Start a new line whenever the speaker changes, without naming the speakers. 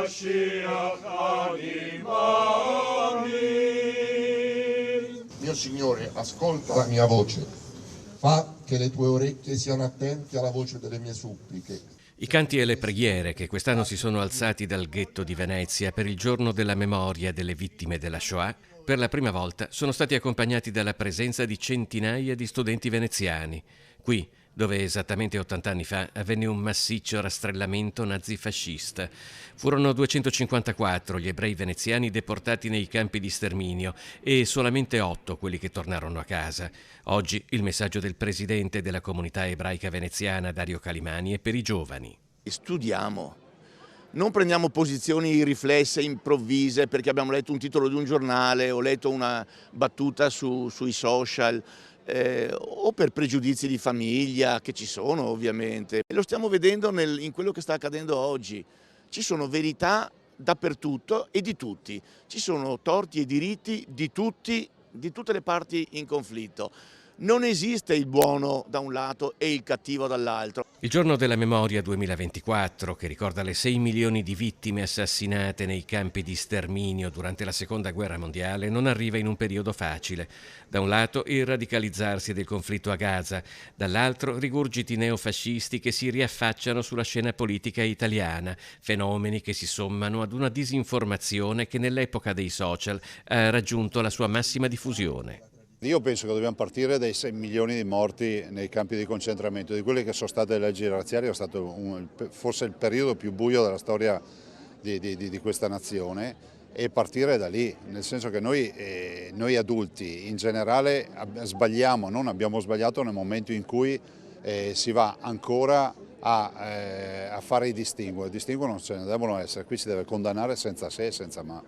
Mashiach animami.
Mio Signore, ascolta la mia voce, fa che le tue orecchie siano attente alla voce delle mie suppliche.
I canti e le preghiere che quest'anno si sono alzati dal ghetto di Venezia per il giorno della memoria delle vittime della Shoah, per la prima volta sono stati accompagnati dalla presenza di centinaia di studenti veneziani. Qui, dove esattamente 80 anni fa avvenne un massiccio rastrellamento nazifascista. Furono 254 gli ebrei veneziani deportati nei campi di sterminio e solamente 8 quelli che tornarono a casa. Oggi il messaggio del presidente della comunità ebraica veneziana, Dario Calimani, è per i giovani.
Studiamo, non prendiamo posizioni riflesse, improvvise, perché abbiamo letto un titolo di un giornale o letto una battuta sui social. O per pregiudizi di famiglia, che ci sono ovviamente. Lo stiamo vedendo in quello che sta accadendo oggi. Ci sono verità dappertutto e di tutti. Ci sono torti e diritti di tutti, di tutte le parti in conflitto. Non esiste il buono da un lato e il cattivo dall'altro.
Il giorno della memoria 2024, che ricorda le 6 milioni di vittime assassinate nei campi di sterminio durante la Seconda Guerra Mondiale, non arriva in un periodo facile. Da un lato il radicalizzarsi del conflitto a Gaza, dall'altro rigurgiti neofascisti che si riaffacciano sulla scena politica italiana, fenomeni che si sommano ad una disinformazione che nell'epoca dei social ha raggiunto la sua massima diffusione.
Io penso che dobbiamo partire dai 6 milioni di morti nei campi di concentramento. Di quelle che sono state le leggi razziali è stato forse il periodo più buio della storia di questa nazione, e partire da lì, nel senso che noi adulti in generale sbagliamo, non abbiamo sbagliato nel momento in cui si va ancora a fare i distinguo. I distinguo non ce ne devono essere, qui si deve condannare senza se e senza ma.